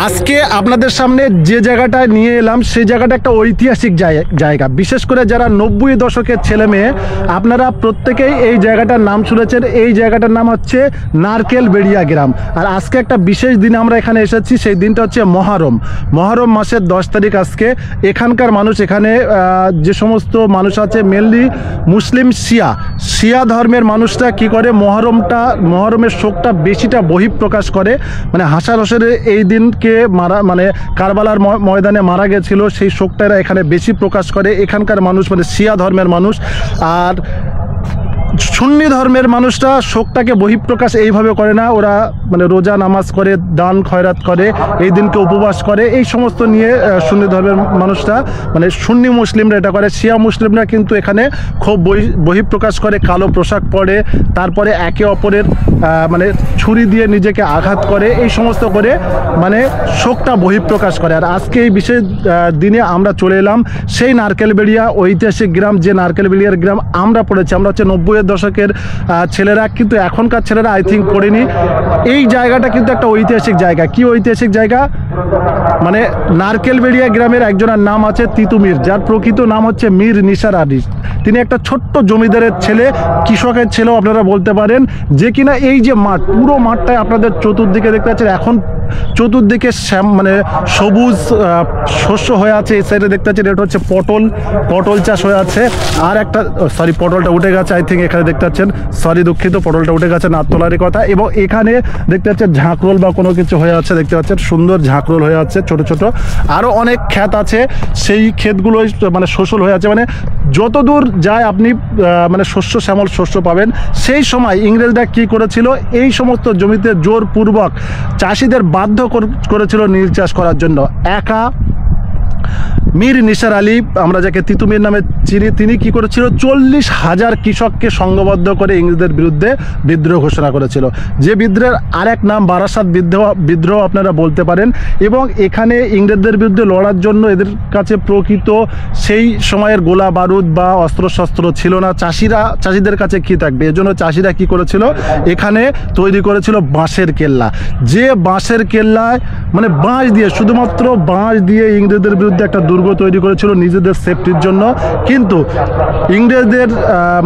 আজকে আপনাদের সামনে যে জায়গাটা নিয়ে এলাম সেই জায়গাটা একটা ঐতিহাসিক জায়গা। বিশেষ করে যারা 90 দশকের ছেলে মেয়ে আপনারা প্রত্যেকেই এই জায়গাটার নাম শুনেছেন। এই জায়গাটার নাম হচ্ছে নারকেলবেড়িয়া গ্রাম। আর আজকে একটা বিশেষ দিন আমরা এখানে এসেছি, সেই দিনটা হচ্ছে মহরম মাসের 10 তারিখ। আজকে এখানকার মানুষ, এখানে যে সমস্ত মানুষ আছে মেনলি মুসলিম শিয়া ধর্মের মানুষরা কি করে মহরমের শোকটা বেশিটা বহিঃপ্রকাশ করে। মানে হাসান হোসেনের এই দিনকে কারবালার ময়দানে মারা গেছিল, সেই শোকটা এরা এখানে বেশি প্রকাশ করে এখানকার মানুষ, মানে শিয়া ধর্মের মানুষ। আর সুন্নি ধর্মের মানুষরা শোকটাকে বহিঃপ্রকাশ এইভাবে করে না, ওরা মানে রোজা নামাজ করে, দান খয়রাত করে, এই দিনকে উপবাস করে, এই সমস্ত নিয়ে সুন্নি ধর্মের মানুষরা মানে সুন্নি মুসলিমরা এটা করে। শিয়া মুসলিমরা কিন্তু এখানে খুব বহিঃপ্রকাশ করে, কালো পোশাক পরে, তারপরে একে অপরের মানে ছুরি দিয়ে নিজেকে আঘাত করে, এই সমস্ত করে মানে শোকটা বহিঃপ্রকাশ করে। আর আজকে এই বিশেষ দিনে আমরা চলে এলাম সেই নারকেলবেড়িয়া ঐতিহাসিক গ্রাম, যে নারকেলবেড়িয়ার গ্রাম আমরা পড়েছি। আমরা হচ্ছে 90 দশকের ছেলেরা, কিন্তু এখনকার ছেলেরা আই থিঙ্ক পড়েনি। এই জায়গাটা কিন্তু একটা ঐতিহাসিক জায়গা। কি ঐতিহাসিক জায়গা? মানে নারকেলবেড়িয়া গ্রামের একজনের নাম আছে তিতুমির, যার প্রকৃত নাম হচ্ছে মীর নিসার আলী। তিনি একটা ছোট্ট জমিদারের ছেলে, কৃষকের ছেলেও আপনারা বলতে পারেন, যে কিনা এই যে মাঠ, পুরো মাঠটায় আপনাদের চতুর্দিকে দেখতে পাচ্ছেন, এখন চতুর্দিকে মানে সবুজ শস্য হয়ে আছে। এই সাইডে দেখতে পাচ্ছেন এটা হচ্ছে পটল চাষ হয়ে আছে। আর একটা পটলটা উঠে গেছে আই থিঙ্ক, এখানে দেখতে পাচ্ছেন, দুঃখিত, পটলটা উঠে গেছে, না তোলারই কথা। এবং এখানে দেখতে পাচ্ছেন ঝাঁকরোল বা কোনো কিছু হয়ে আছে, দেখতে পাচ্ছেন সুন্দর ঝাঁকরোল হয়ে আছে ছোট ছোট। আরও অনেক ক্ষেত আছে, সেই ক্ষেতগুলো মানে শস্য হয়ে আছে। মানে যতদূর যায় আপনি মানে শ্যামল শস্য পাবেন। সেই সময় ইংরেজরা কি করেছিল, এই সমস্ত জমিতে জোরপূর্বক চাষিদের বাধ্য করেছিল নীল চাষ করার জন্য। একা মীর নিসার আলী, আমরা যাকে তিতুমির নামে চিনি, তিনি কি করেছিল, 40,000 কৃষককে সংঘবদ্ধ করে ইংরেজদের বিরুদ্ধে বিদ্রোহ ঘোষণা করেছিল। যে বিদ্রোহের আরেক নাম বারাসাত বিদ্রোহ আপনারা বলতে পারেন। এবং এখানে ইংরেজদের বিরুদ্ধে লড়ার জন্য এদের কাছে প্রকৃত সেই সময়ের গোলা বারুদ বা অস্ত্রশস্ত্র ছিল না। চাষিদের কাছে কি থাকবে, এজন্য চাষিরা কি করেছিল, এখানে তৈরি করেছিল বাঁশের কেল্লা। যে বাঁশের কেল্লায় মানে শুধুমাত্র বাঁশ দিয়ে ইংরেজদের বিরুদ্ধে একটা দুর্গ তৈরি করেছিল নিজেদের সেফটির জন্য। কিন্তু ইংরেজদের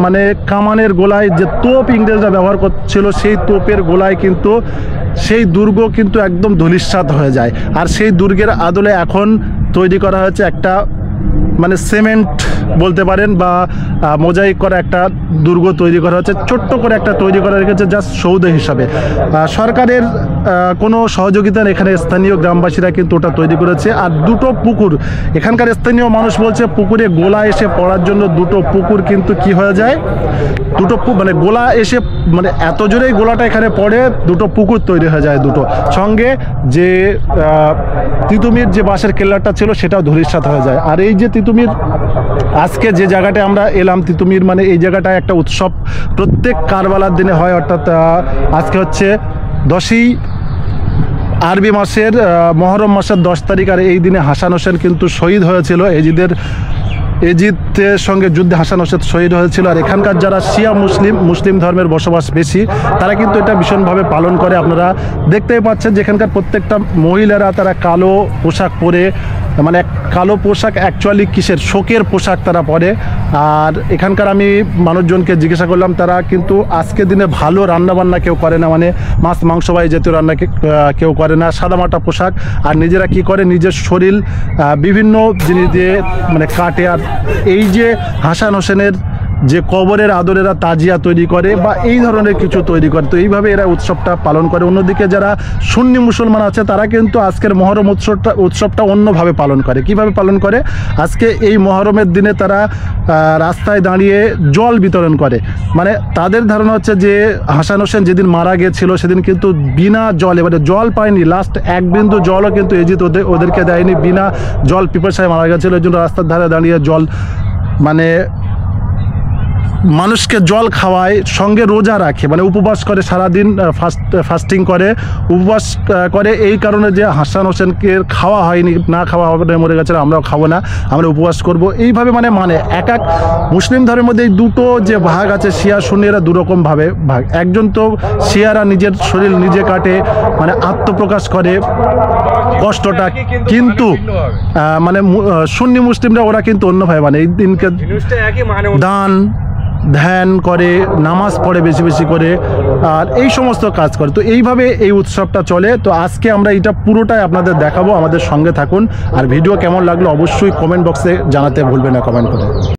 মানে কামানের গোলায় যে তোপ ইংরেজরা ব্যবহার করছিল, সেই তোপের গোলায় কিন্তু সেই দুর্গ কিন্তু একদম ধূলিসাৎ হয়ে যায়। আর সেই দুর্গের আদলে এখন তৈরি করা হয়েছে একটা মানে সিমেন্ট বলতে পারেন বা মোজাইক করা একটা দুর্গ তৈরি করা হচ্ছে, ছোট্ট করে একটা তৈরি করা রেখেছে জাস্ট সৌধ হিসাবে। সরকারের কোনো সহযোগিতা এখানে স্থানীয় গ্রামবাসীরা কিন্তু ওটা তৈরি করেছে। আর দুটো পুকুর, এখানকার স্থানীয় মানুষ বলছে পুকুরে গোলা এসে পড়ার জন্য দুটো পুকুর কিন্তু কি হয়ে যায়, মানে গোলা এসে মানে এত জোরেই গোলাটা এখানে পড়ে, দুটো পুকুর তৈরি হয়ে যায় দুটো। সঙ্গে যে তিতুমির যে বাঁশের কেল্লাটা ছিল সেটাও ধূলিসাৎ হয়ে যায়। আর এই যে তিতুমির, আজকে যে জায়গাটায় আমরা এলাম তিতুমির, মানে এই জায়গাটায় একটা উৎসব প্রত্যেক কারবালার দিনে হয়। অর্থাৎ আজকে হচ্ছে 10ই আরবি মাসের মহরম মাসের 10 তারিখ। আর এই দিনে হাসান হোসেন কিন্তু শহীদ হয়েছিল, এজিদের সঙ্গে যুদ্ধে হাসান হোসেন শহীদ হয়েছিল। আর এখানকার যারা শিয়া মুসলিম ধর্মের বসবাস বেশি, তারা কিন্তু এটা ভীষণভাবে পালন করে। আপনারা দেখতেই পাচ্ছেন যে এখানকার প্রত্যেকটা মহিলারা তারা কালো পোশাক পরে, মানে কালো পোশাক অ্যাকচুয়ালি কিসের, শোকের পোশাক তারা পরে। আর এখানকার আমি মানুষজনকে জিজ্ঞাসা করলাম, তারা কিন্তু আজকের দিনে ভালো রান্নাবান্না কেউ করে না, মানে মাছ মাংস বা এই জাতীয় রান্না কেউ করে না, সাদামাটা পোশাক। আর নিজেরা কি করে, নিজের শরীর বিভিন্ন জিনিস দিয়ে মানে কাটে। আর এই যে হাসান হোসেনের যে কবরের আদরেরা তাজিয়া তৈরি করে বা এই ধরনের কিছু তৈরি করে, তো এইভাবে এরা উৎসবটা পালন করে। অন্যদিকে যারা সুন্নি মুসলমান আছে তারা কিন্তু আজকের মহরম উৎসবটা অন্যভাবে পালন করে। কিভাবে পালন করে, আজকে এই মহরমের দিনে তারা রাস্তায় দাঁড়িয়ে জল বিতরণ করে। মানে তাদের ধারণা হচ্ছে যে হাসান হোসেন যেদিন মারা গিয়েছিল সেদিন কিন্তু বিনা জলে, মানে জল পায়নি, লাস্ট এক বিন্দু জলও কিন্তু এজিদ ওদেরকে দেয়নি, বিনা জল পিপাসায় মারা গেছিলো। এই জন্য রাস্তার ধারে দাঁড়িয়ে জল মানে মানুষকে জল খাওয়ায়, সঙ্গে রোজা রাখে, মানে উপবাস করে সারাদিন, ফাস্টিং করে, উপবাস করে এই কারণে যে হাসান হোসেনকে খাওয়া হয়নি, না খাওয়া হবে মরে গেছে, আমরাও খাবো না, আমরা উপবাস করব, এইভাবে মানে এক এক মুসলিম ধর্মের মধ্যে এই দুটো যে ভাগ আছে, শিয়া সুন্নিরা দুরকমভাবে ভাগ। একজন তো শিয়ারা নিজের শরীর নিজে কাটে, মানে আত্মপ্রকাশ করে কষ্টটা, কিন্তু মানে সুন্নি মুসলিমরা ওরা কিন্তু অন্যভাবে, মানে এই দিনকে দান ধ্যান করে, নামাজ পড়ে বেশি বেশি করে, আর এই সমস্ত কাজ করে। তো এইভাবে এই উৎসবটা চলে। তো আজকে আমরা এটা পুরোটাই আপনাদের দেখাবো, আমাদের সঙ্গে থাকুন। আর ভিডিও কেমন লাগলো অবশ্যই কমেন্ট বক্সে জানাতে ভুলবেন না, কমেন্ট করে।